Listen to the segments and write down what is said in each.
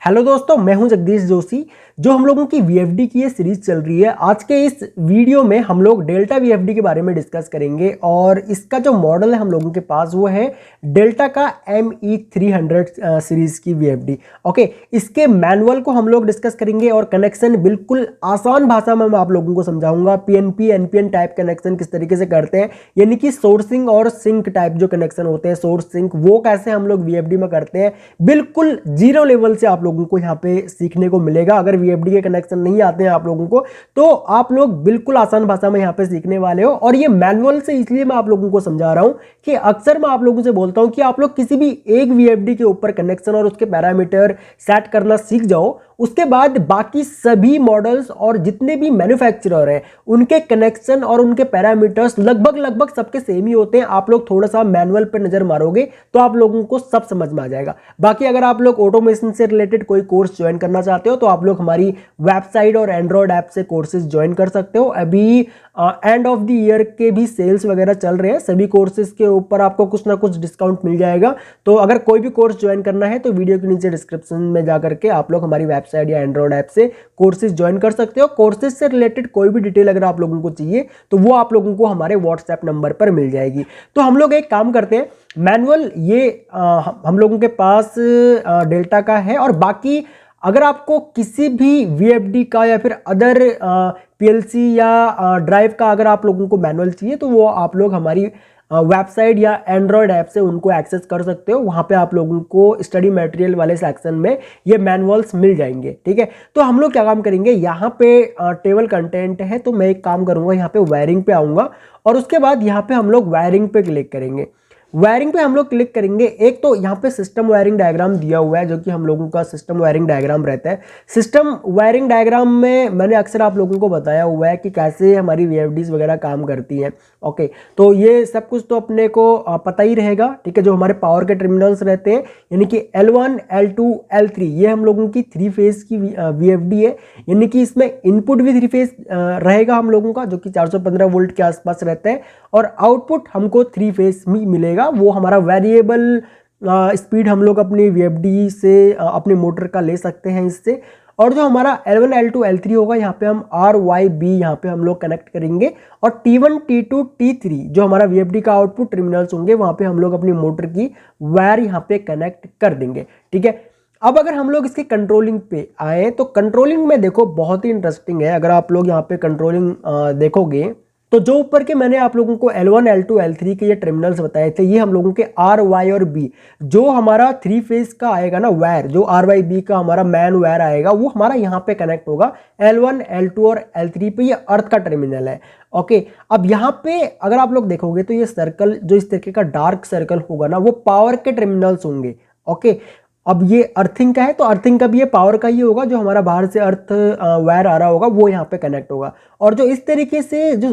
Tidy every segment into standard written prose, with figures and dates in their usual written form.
Hello दोस्तों, मैं हूं जगदीश जोशी। जो हम लोगों की वीएफडी की ये सीरीज चल रही है, आज के इस वीडियो में हम लोग डेल्टा वीएफडी के बारे में डिस्कस करेंगे। और इसका जो मॉडल है हम लोगों के पास वो है डेल्टा का ME300 सीरीज की वीएफडी। ओके, इसके मैनुअल को हम लोग डिस्कस करेंगे और कनेक्शन बिल्कुल आसान भाषा में मैं आप लोगों को समझाऊंगा। पीएनपी एनपीएन टाइप कनेक्शन किस तरीके से करते हैं, यानी कि सोर्सिंग और सिंक टाइप जो कनेक्शन होते हैं, सोर्स सिंक, वो कैसे हम लोग वीएफडी में करते हैं, बिल्कुल जीरो लेवल से आप लोगों को यहाँ पे सीखने को मिलेगा। अगर वीएफडी के कनेक्शन नहीं आते हैं आप लोगों को, तो आप लोग बिल्कुल आसान भाषा में यहाँ पे सीखने वाले हो। और ये मैनुअल से इसलिए मैं आप लोगों को समझा रहा हूं कि अक्सर मैं आप लोगों से बोलता हूं कि आप लोग किसी भी एक वीएफडी के ऊपर कनेक्शन और उसके पैरामीटर सेट करना सीख जाओ, उसके बाद बाकी सभी मॉडल्स और जितने भी मैन्युफैक्चरर हैं उनके कनेक्शन और उनके पैरामीटर्स लगभग सबके सेम ही होते हैं। आप लोग थोड़ा सा मैनुअल पर नजर मारोगे तो आप लोगों को सब समझ में आ जाएगा। बाकी अगर आप लोग ऑटोमेशन से रिलेटेड कोई कोर्स ज्वाइन करना चाहते हो तो आप लोग हमारी वेबसाइट और एंड्रॉयड ऐप से कोर्सेज ज्वाइन कर सकते हो। अभी एंड ऑफ द ईयर के भी सेल्स वगैरह चल रहे हैं, सभी कोर्सेज के ऊपर आपको कुछ ना कुछ डिस्काउंट मिल जाएगा। तो अगर कोई भी कोर्स ज्वाइन करना है तो वीडियो के नीचे डिस्क्रिप्शन में जाकर के आप लोग हमारी वेबसाइट या एंड्रॉयड ऐप से कोर्सेज ज्वाइन कर सकते हो। कोर्सेज से रिलेटेड कोई भी डिटेल अगर आप लोगों को चाहिए तो वो आप लोगों को हमारे व्हाट्सएप नंबर पर मिल जाएगी। तो हम लोग एक काम करते हैं, मैनुअल ये हम लोगों के पास डेल्टा का है। और बाकी अगर आपको किसी भी वीएफडी का या फिर अदर पीएलसी या ड्राइव का अगर आप लोगों को मैनुअल चाहिए तो वो आप लोग हमारी वेबसाइट या एंड्रॉयड ऐप से उनको एक्सेस कर सकते हो। वहां पे आप लोगों को स्टडी मटेरियल वाले सेक्शन में ये मैनुअल्स मिल जाएंगे। ठीक है, तो हम लोग क्या काम करेंगे, यहाँ पे टेबल कंटेंट है तो मैं एक काम करूंगा, यहाँ पे वायरिंग पे आऊंगा और उसके बाद यहाँ पे हम लोग वायरिंग पे क्लिक करेंगे। वायरिंग पे हम लोग क्लिक करेंगे, एक तो यहाँ पे सिस्टम वायरिंग डायग्राम दिया हुआ है जो कि हम लोगों का सिस्टम वायरिंग डायग्राम रहता है। सिस्टम वायरिंग डायग्राम में मैंने अक्सर आप लोगों को बताया हुआ है कि कैसे हमारी वीएफडीज वगैरह काम करती हैं। ओके, तो ये सब कुछ तो अपने को पता ही रहेगा। ठीक है, जो हमारे पावर के टर्मिनल्स रहते हैं यानी कि L1, L2, L3, ये हम लोगों की 3 फेज की वीएफडी है, यानी कि इसमें इनपुट भी 3 फेज रहेगा हम लोगों का, जो कि 415 वोल्ट के आसपास रहता है, और आउटपुट हमको 3 फेज में मिलेगा। वो हमारा वेरिएबल स्पीड हम लोग अपनी वीएफडी से अपने मोटर का ले सकते हैं इससे। और जो हमारा L1, L2, L3 होगा, यहाँ पे हम RYB यहाँ पे हम लोग कनेक्ट करेंगे। और T1, T2, T3 जो हमारा वीएफडी का आउटपुट टर्मिनल्स होंगे वहाँ पे हम लोग अपनी मोटर की वायर यहाँ पे कनेक्ट कर देंगे। ठीक है, अब अगर हम लोग इसके कंट्रोलिंग पे आए तो कंट्रोलिंग में देखो बहुत ही इंटरेस्टिंग है। अगर आप लोग यहाँ पे कंट्रोलिंग देखोगे तो जो ऊपर के मैंने आप लोगों को L1, L2, L3 के ये टर्मिनल्स बताए थे, ये हम लोगों के R, Y और B, जो हमारा 3 फेज का आएगा ना वायर, जो RYB का हमारा मैन वायर आएगा वो हमारा यहाँ पे कनेक्ट होगा L1, L2 और L3 पे। ये अर्थ का टर्मिनल है। ओके, अब यहाँ पे अगर आप लोग देखोगे तो ये सर्कल, जो इस तरीके का डार्क सर्कल होगा ना, वो पावर के टर्मिनल्स होंगे। ओके, अब ये अर्थिंग का है तो अर्थिंग का भी ये पावर का ही होगा, जो हमारा बाहर से अर्थ वायर आ रहा होगा वो यहाँ पे कनेक्ट होगा। और जो इस तरीके से जो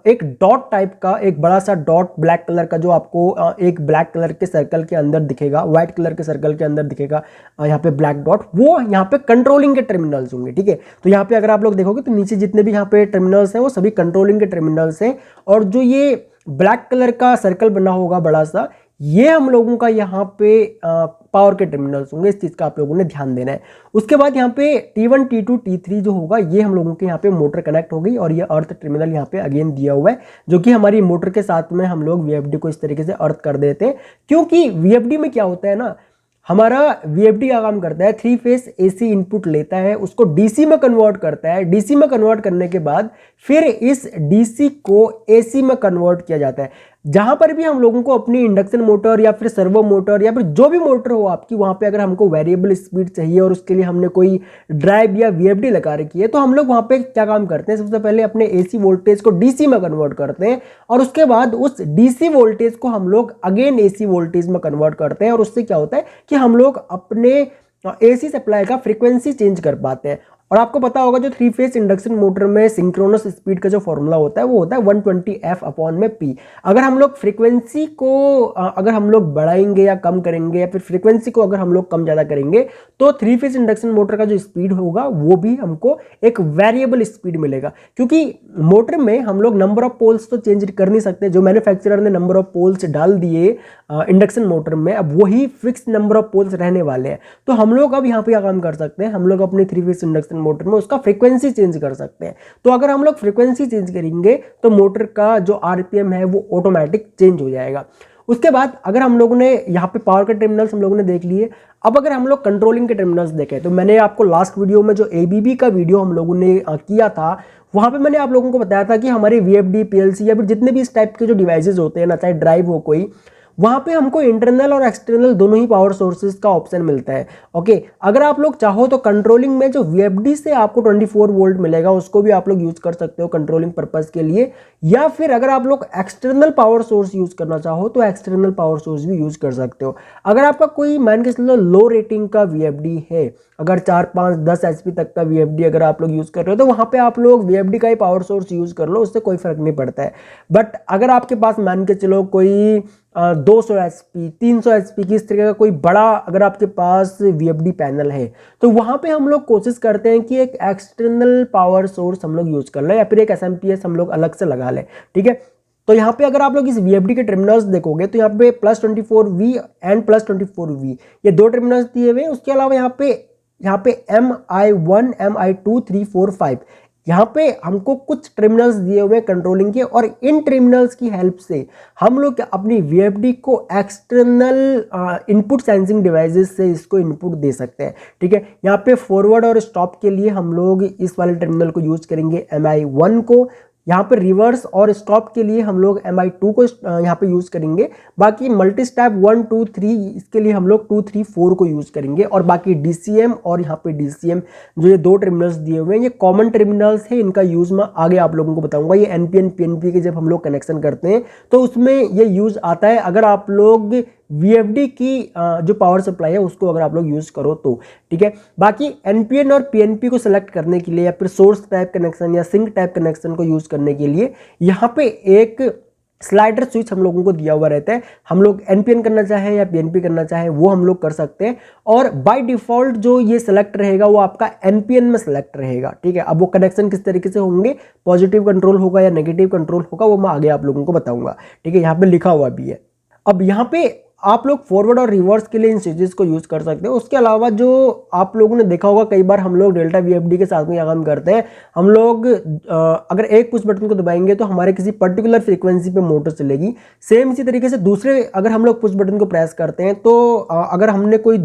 एक डॉट टाइप का, एक बड़ा सा डॉट ब्लैक कलर का जो आपको एक ब्लैक कलर के सर्कल के अंदर दिखेगा, व्हाइट कलर के सर्कल के अंदर दिखेगा यहाँ पे ब्लैक डॉट, वो यहाँ पे कंट्रोलिंग के टर्मिनल्स होंगे। ठीक है, तो यहाँ पे अगर आप लोग देखोगे तो नीचे जितने भी यहाँ पे टर्मिनल्स हैं वो सभी कंट्रोलिंग के टर्मिनल्स हैं। और जो ये ब्लैक कलर का सर्कल बना होगा बड़ा सा, ये हम लोगों का यहाँ पे पावर के टर्मिनल्स होंगे। इस चीज़ का आप लोगों ने ध्यान देना है। उसके बाद यहाँ पे T1, T2, T3 जो होगा, ये हम लोगों के यहाँ पे मोटर कनेक्ट हो गई। और ये अर्थ टर्मिनल यहाँ पे अगेन दिया हुआ है, जो कि हमारी मोटर के साथ में हम लोग वीएफडी को इस तरीके से अर्थ कर देते हैं। क्योंकि वीएफडी में क्या होता है ना, हमारा वीएफडी का काम करता है 3 फेज एसी इनपुट लेता है, उसको डीसी में कन्वर्ट करता है। डीसी में कन्वर्ट करने के बाद फिर इस डीसी को एसी में कन्वर्ट किया जाता है। जहां पर भी हम लोगों को अपनी इंडक्शन मोटर या फिर सर्वो मोटर या फिर जो भी मोटर हो आपकी, वहां पे अगर हमको वेरिएबल स्पीड चाहिए और उसके लिए हमने कोई ड्राइव या वीएफडी लगा रखी है, तो हम लोग वहां पे क्या काम करते हैं, सबसे पहले अपने एसी वोल्टेज को डीसी में कन्वर्ट करते हैं और उसके बाद उस डीसी वोल्टेज को हम लोग अगेन एसी वोल्टेज में कन्वर्ट करते हैं। और उससे क्या होता है कि हम लोग अपने एसी सप्लाई का फ्रीक्वेंसी चेंज कर पाते हैं। और आपको पता होगा जो 3 फेज इंडक्शन मोटर में सिंक्रोनस स्पीड का जो फॉर्मूला होता है वो होता है 120F/P। अगर हम लोग फ्रीक्वेंसी को अगर हम लोग बढ़ाएंगे या कम करेंगे या फिर फ्रीक्वेंसी को अगर हम लोग कम ज़्यादा करेंगे तो 3 फेज इंडक्शन मोटर का जो स्पीड होगा वो भी हमको एक वेरिएबल स्पीड मिलेगा, क्योंकि मोटर में हम लोग नंबर ऑफ पोल्स तो चेंज कर नहीं सकते। जो मैन्युफैक्चरर ने नंबर ऑफ पोल्स डाल दिए इंडक्शन मोटर में, अब वही फिक्स नंबर ऑफ पोल्स रहने वाले हैं। तो हम लोग अब यहाँ पे क्या काम कर सकते हैं, हम लोग अपने 3 फेज इंडक्शन मोटर में उसका फ्रीक्वेंसी चेंज कर सकते हैं। तो अगर हम लोग फ्रीक्वेंसी चेंज करेंगे तो मोटर का जो आरपीएम है वो ऑटोमेटिक चेंज हो जाएगा। उसके बाद अगर हम लोगों ने यहाँ पे पावर के टर्मिनल्स हम लोगों ने देख लिए, अब अगर हम लोग कंट्रोलिंग के टर्मिनल्स देखें तो मैंने आपको लास्ट वीडियो में जो एबीबी का वीडियो हम लोगों ने किया था वहाँ पे मैंने आप लोगों को बताया था कि हमारे वीएफडी, पीएलसी या फिर जितने भी इस टाइप के जो डिवाइसेज होते हैं ना, चाहे ड्राइव हो कोई, वहाँ पे हमको इंटरनल और एक्सटर्नल दोनों ही पावर सोर्सेज का ऑप्शन मिलता है। ओके, अगर आप लोग चाहो तो कंट्रोलिंग में जो वीएफडी से आपको 24 वोल्ट मिलेगा उसको भी आप लोग यूज कर सकते हो कंट्रोलिंग पर्पस के लिए, या फिर अगर आप लोग एक्सटर्नल पावर सोर्स यूज करना चाहो तो एक्सटर्नल पावर सोर्स भी यूज कर सकते हो। अगर आपका कोई मान के चलो लो रेटिंग का वीएफडी है, अगर 4, 5, 10 HP तक का वीएफडी अगर आप लोग यूज कर रहे हो तो वहाँ पे आप लोग वीएफडी का ही पावर सोर्स यूज कर लो, उससे कोई फर्क नहीं पड़ता है। बट अगर आपके पास मान के चलो कोई 200 HP, 300 HP की इस तरह का कोई बड़ा अगर आपके पास वीएफडी पैनल है तो वहाँ पे हम लोग कोशिश करते हैं कि एक एक्सटर्नल पावर सोर्स हम लोग यूज कर लें या फिर एक एसएमपीएस हम लोग अलग से लगा लें। ठीक है, तो यहाँ पे अगर आप लोग इस वीएफडी के टर्मिनल्स देखोगे तो यहाँ पे +24V एंड +24V ये दो टर्मिनल्स दिए हुए हैं। उसके अलावा यहाँ पे MI1, MI2, 3, 4, 5 यहाँ पे हमको कुछ टर्मिनल्स दिए हुए हैं कंट्रोलिंग के, और इन टर्मिनल्स की हेल्प से हम लोग अपनी वीएफडी को एक्सटर्नल इनपुट सेंसिंग डिवाइसेस से इसको इनपुट दे सकते हैं। ठीक है, यहाँ पे फॉरवर्ड और स्टॉप के लिए हम लोग इस वाले टर्मिनल को यूज करेंगे MI1 को, यहाँ पे रिवर्स और स्टॉप के लिए हम लोग MI2 को यहाँ पे यूज करेंगे। बाकी मल्टी स्टेप 1, 2, 3 इसके लिए हम लोग 2, 3, 4 को यूज करेंगे, और बाकी DCM और यहाँ पे DCM जो ये दो टर्मिनल्स दिए हुए हैं ये कॉमन टर्मिनल्स है, इनका यूज मैं आगे आप लोगों को बताऊंगा। ये NPN PNP के जब हम लोग कनेक्शन करते हैं तो उसमें ये यूज आता है, अगर आप लोग वीएफडी की जो पावर सप्लाई है उसको अगर आप लोग यूज करो तो। ठीक है, बाकी एनपीएन और पीएनपी को सिलेक्ट करने के लिए या फिर सोर्स टाइप कनेक्शन या सिंक टाइप कनेक्शन को यूज करने के लिए यहाँ पे एक स्लाइडर स्विच हम लोगों को दिया हुआ रहता है। हम लोग एनपीएन करना चाहे या पीएनपी करना चाहे वो हम लोग कर सकते हैं, और बाय डिफॉल्ट जो ये सेलेक्ट रहेगा वो आपका एनपीएन में सेलेक्ट रहेगा। ठीक है, अब वो कनेक्शन किस तरीके से होंगे, पॉजिटिव कंट्रोल होगा या नेगेटिव कंट्रोल होगा, वो मैं आगे आप लोगों को बताऊंगा। ठीक है, यहाँ पे लिखा हुआ भी है। अब यहाँ पे आप लोग फॉरवर्ड और रिवर्स के लिए इन स्विचेस को यूज कर सकते हो। उसके अलावा जो आप लोगों ने देखा होगा कई बार हम लोग डेल्टा वीएफडी के साथ में क्या काम करते हैं, हम लोग अगर एक पुश बटन को दबाएंगे तो हमारे किसी पर्टिकुलर फ्रीक्वेंसी पे मोटर चलेगी। सेम इसी तरीके से दूसरे अगर हम लोग पुश बटन को प्रेस करते हैं तो अगर हमने कोई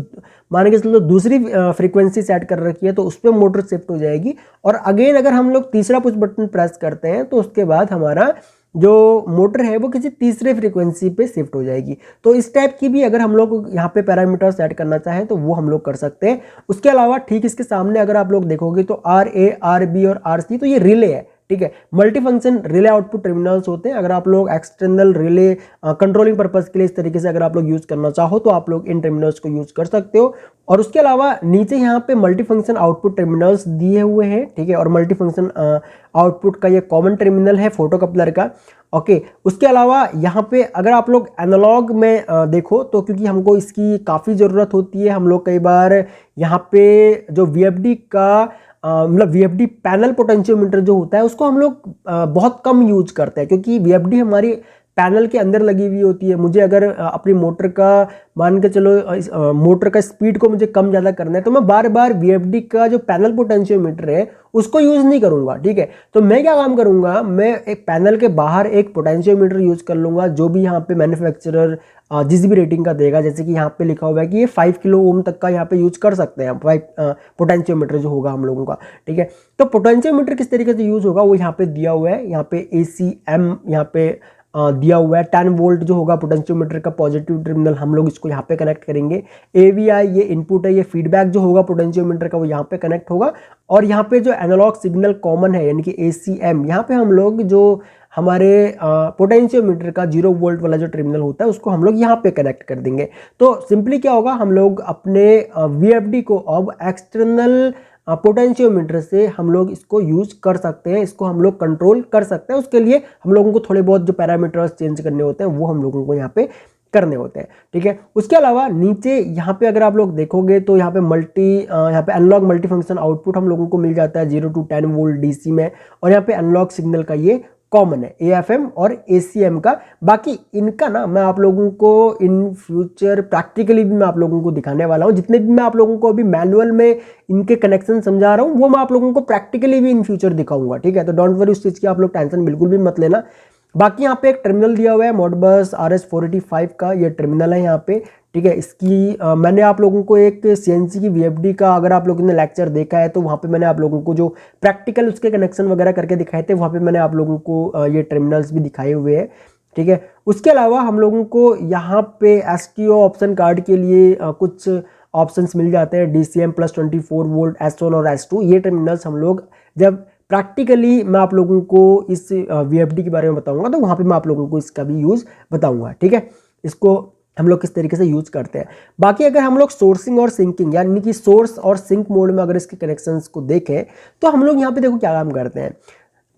मान के चलो दूसरी फ्रीक्वेंसी सेट कर रखी है तो उस पर मोटर शिफ्ट हो जाएगी, और अगेन अगर हम लोग तीसरा पुश बटन प्रेस करते हैं तो उसके बाद हमारा जो मोटर है वो किसी तीसरे फ्रीक्वेंसी पे शिफ्ट हो जाएगी। तो इस टाइप की भी अगर हम लोग यहाँ पे पैरामीटर सेट करना चाहें तो वो हम लोग कर सकते हैं। उसके अलावा ठीक इसके सामने अगर आप लोग देखोगे तो RA, RB और RC तो ये रिले है। ठीक है, multi function relay output terminals होते हैं। अगर आप लोग एक्सटर्नल रिले कंट्रोलिंग पर्पस के लिए इस तरीके से अगर आप लोग यूज करना चाहो तो आप लोग इन टर्मिनल्स को यूज कर सकते हो। और उसके अलावा नीचे यहाँ पे मल्टी फंक्शन आउटपुट टर्मिनल्स दिए हुए हैं। ठीक है, और मल्टी फंक्शन आउटपुट का ये कॉमन टर्मिनल है फोटो कपलर का। ओके, उसके अलावा यहाँ पे अगर आप लोग एनालॉग में देखो तो क्योंकि हमको इसकी काफ़ी ज़रूरत होती है, हम लोग कई बार यहाँ पे जो वीएफडी का मतलब वीएफडी पैनल पोटेंशियोमीटर जो होता है उसको हम लोग बहुत कम यूज करते हैं, क्योंकि वीएफडी हमारी पैनल के अंदर लगी हुई होती है। मुझे अगर अपनी मोटर का मान के चलो मोटर का स्पीड को मुझे कम ज़्यादा करना है तो मैं बार बार वीएफडी का जो पैनल पोटेंशियोमीटर है उसको यूज़ नहीं करूँगा। ठीक है, तो मैं क्या काम करूँगा, मैं एक पैनल के बाहर एक पोटेंशियोमीटर यूज़ कर लूँगा जो भी यहाँ पे मैन्युफैक्चरर जिस भी रेटिंग का देगा। जैसे कि यहाँ पे लिखा हुआ है कि ये 5 किलो ओम तक का यहाँ पे यूज कर सकते हैं पोटेंशियोमीटर जो होगा हम लोगों का। ठीक है, तो पोटेंशियोमीटर किस तरीके से यूज होगा वो यहाँ पे दिया हुआ है। यहाँ पे ACM यहाँ पे दिया हुआ है। 10 वोल्ट जो होगा पोटेंशियोमीटर का पॉजिटिव टर्मिनल हम लोग इसको यहाँ पे कनेक्ट करेंगे। AVI ये इनपुट है, ये फीडबैक जो होगा पोटेंशियोमीटर का वो यहाँ पे कनेक्ट होगा। और यहाँ पे जो एनालॉग सिग्नल कॉमन है यानी कि ACM, यहाँ पे हम लोग जो हमारे पोटेंशियोमीटर का 0 वोल्ट वाला जो टर्मिनल होता है उसको हम लोग यहाँ पे कनेक्ट कर देंगे। तो सिंपली क्या होगा, हम लोग अपने VFD को अब एक्सटर्नल पोटेंशियोमीटर से हम लोग इसको यूज कर सकते हैं, इसको हम लोग कंट्रोल कर सकते हैं। उसके लिए हम लोगों को थोड़े बहुत जो पैरामीटर्स चेंज करने होते हैं वो हम लोगों को यहाँ पे करने होते हैं, ठीक है। उसके अलावा नीचे यहाँ पे अगर आप लोग देखोगे तो यहाँ पे यहाँ पे एनालॉग मल्टी फंक्शन आउटपुट हम लोगों को मिल जाता है 0 to 10 वोल्ट डीसी में, और यहाँ पे एनालॉग सिग्नल का ये कॉमन है AFM और ACM का। बाकी इनका ना मैं आप लोगों को इन फ्यूचर प्रैक्टिकली भी मैं आप लोगों को दिखाने वाला हूँ। जितने भी मैं आप लोगों को अभी मैनुअल में इनके कनेक्शन समझा रहा हूँ वो मैं आप लोगों को प्रैक्टिकली भी इन फ्यूचर दिखाऊंगा, ठीक है। तो डोंट वरी, उस चीज़ की आप लोग टेंशन बिल्कुल भी मत लेना। बाकी यहाँ पे एक टर्मिनल दिया हुआ है मॉडबस RS485 का, ये टर्मिनल है यहाँ पे, ठीक है। इसकी मैंने आप लोगों को एक CNC की VFD का अगर आप लोगों ने लेक्चर देखा है तो वहाँ पे मैंने आप लोगों को जो प्रैक्टिकल उसके कनेक्शन वगैरह करके दिखाए थे, वहाँ पे मैंने आप लोगों को ये टर्मिनल्स भी दिखाए हुए हैं, ठीक है। उसके अलावा हम लोगों को यहाँ पे STO ऑप्शन कार्ड के लिए कुछ ऑप्शंस मिल जाते हैं, DCM प्लस 24 वोल्ट S1 और S2। ये टर्मिनल्स हम लोग जब प्रैक्टिकली मैं आप लोगों को इस VFD के बारे में बताऊंगा तो वहाँ पे मैं आप लोगों को इसका भी यूज़ बताऊंगा, ठीक है। इसको हम लोग किस तरीके से यूज करते हैं। बाकी अगर हम लोग सोर्सिंग और सिंकिंग यानी कि सोर्स और सिंक मोड में अगर इसके कनेक्शंस को देखें तो हम लोग यहाँ पे देखो क्या काम करते हैं।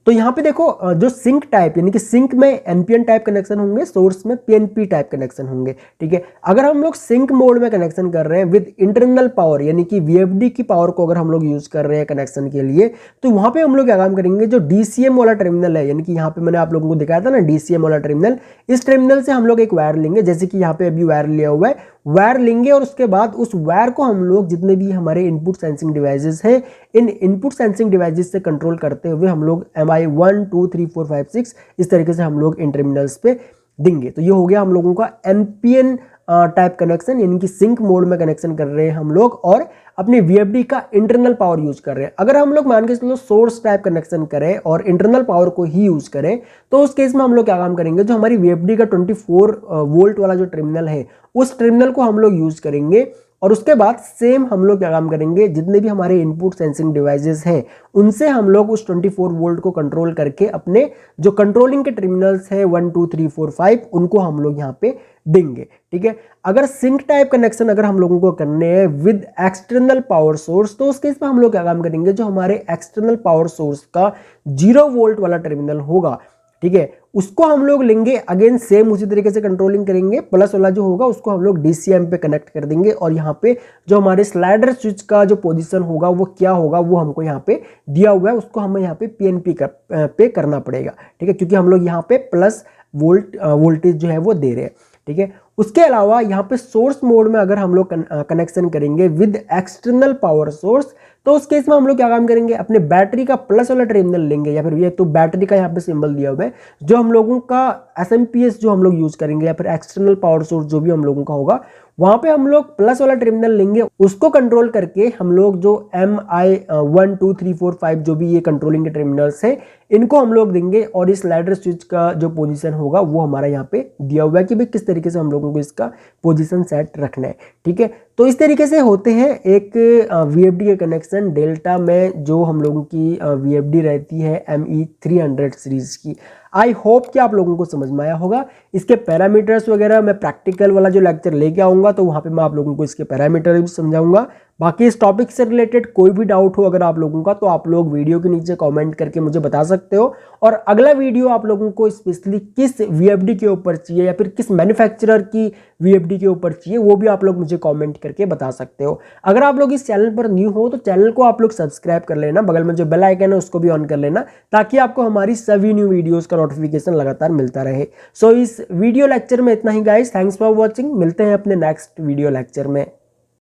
तो यहाँ पे देखो जो सिंक टाइप यानी कि सिंक में NPN टाइप कनेक्शन होंगे, सोर्स में PNP टाइप कनेक्शन होंगे, ठीक है। अगर हम लोग सिंक मोड में कनेक्शन कर रहे हैं विद इंटरनल पावर यानी कि VFD की पावर को अगर हम लोग यूज कर रहे हैं कनेक्शन के लिए, तो वहां पे हम लोग क्या काम करेंगे, जो DCM वाला टर्मिनल है यानी कि यहाँ पे मैंने आप लोगों को दिखाया था ना DCM वाला टर्मिनल, इस टर्मिनल से हम लोग एक वायर लेंगे, जैसे कि यहाँ पे अभी वायर लिया हुआ है, वायर लेंगे और उसके बाद उस वायर को हम लोग जितने भी हमारे इनपुट सेंसिंग डिवाइसेस हैं, इन इनपुट सेंसिंग डिवाइसेस से कंट्रोल करते हुए हम लोग MI 1 2 3 4 5 6 इस तरीके से हम लोग इन टर्मिनल्स पे देंगे। तो ये हो गया हम लोगों का NPN टाइप कनेक्शन, यानी कि सिंक मोड में कनेक्शन कर रहे हैं हम लोग और अपनी VFD का इंटरनल पावर यूज कर रहे हैं। अगर हम लोग मान के चलो सोर्स टाइप कनेक्शन करें और इंटरनल पावर को ही यूज करें तो उस केस में हम लोग क्या काम करेंगे, जो हमारी VFD का 24 वोल्ट वाला जो टर्मिनल है उस टर्मिनल को हम लोग यूज करेंगे और उसके बाद सेम हम लोग क्या काम करेंगे, जितने भी हमारे इनपुट सेंसिंग डिवाइसेस हैं उनसे हम लोग उस 24 वोल्ट को कंट्रोल करके अपने जो कंट्रोलिंग के टर्मिनल्स है 1 2 3 4 5 उनको हम लोग यहाँ पे देंगे, ठीक है। अगर सिंक टाइप कनेक्शन अगर हम लोगों को करने हैं विद एक्सटर्नल पावर सोर्स तो उस केस में हम लोग क्या काम करेंगे, जो हमारे एक्सटर्नल पावर सोर्स का 0 वोल्ट वाला टर्मिनल होगा, ठीक है, उसको हम लोग लेंगे, अगेन सेम उसी तरीके से कंट्रोलिंग करेंगे, प्लस वाला जो होगा उसको हम लोग DCM पे कनेक्ट कर देंगे और यहाँ पे जो हमारे स्लाइडर स्विच का जो पोजीशन होगा वो क्या होगा वो हमको यहाँ पे दिया हुआ है, उसको हमें यहाँ पे PNP पे करना पड़ेगा, ठीक है, क्योंकि हम लोग यहाँ पे प्लस वोल्टेज जो है वो दे रहे हैं, ठीक है। उसके अलावा यहाँ पे सोर्स मोड में अगर हम लोग कनेक्शन करेंगे विद एक्सटर्नल पावर सोर्स तो उस केस में हम लोग क्या काम करेंगे, अपने बैटरी का प्लस वाला टर्मिनल लेंगे या फिर ये तो बैटरी का यहाँ पे सिंबल दिया हुआ है, जो हम लोगों का SMPS जो हम लोग यूज करेंगे या फिर एक्सटर्नल पावर सोर्स जो भी हम लोगों का होगा वहां पे हम लोग प्लस वाला टर्मिनल लेंगे, उसको कंट्रोल करके हम लोग जो MI 1 2 3 4 5 जो भी ये कंट्रोलिंग के टर्मिनल्स है इनको हम लोग देंगे और इस स्लाइडर स्विच का जो पोजीशन होगा वो हमारा यहाँ पे दिया हुआ है कि भाई किस तरीके से हम लोगों को इसका पोजीशन सेट रखना है, ठीक है। तो इस तरीके से होते हैं एक VFD के कनेक्शन डेल्टा में जो हम लोगों की VFD रहती है ME 300 सीरीज की। आई होप कि आप लोगों को समझ में आया होगा। इसके पैरामीटर्स वगैरह मैं प्रैक्टिकल वाला जो लेक्चर लेके आऊँगा तो वहाँ पे मैं आप लोगों को इसके पैरामीटर भी समझाऊंगा। बाकी इस टॉपिक से रिलेटेड कोई भी डाउट हो अगर आप लोगों का तो आप लोग वीडियो के नीचे कमेंट करके मुझे बता सकते हो, और अगला वीडियो आप लोगों को स्पेशली किस VFD के ऊपर चाहिए या फिर किस मैन्युफैक्चरर की VFD के ऊपर चाहिए वो भी आप लोग मुझे कमेंट करके बता सकते हो। अगर आप लोग इस चैनल पर न्यू हो तो चैनल को आप लोग सब्सक्राइब कर लेना, बगल में जो बेल आइकन है उसको भी ऑन कर लेना ताकि आपको हमारी सभी न्यू वीडियोस का नोटिफिकेशन लगातार मिलता रहे। सो इस वीडियो लेक्चर में इतना ही गाइस, थैंक्स फॉर वॉचिंग, मिलते हैं अपने नेक्स्ट वीडियो लेक्चर में।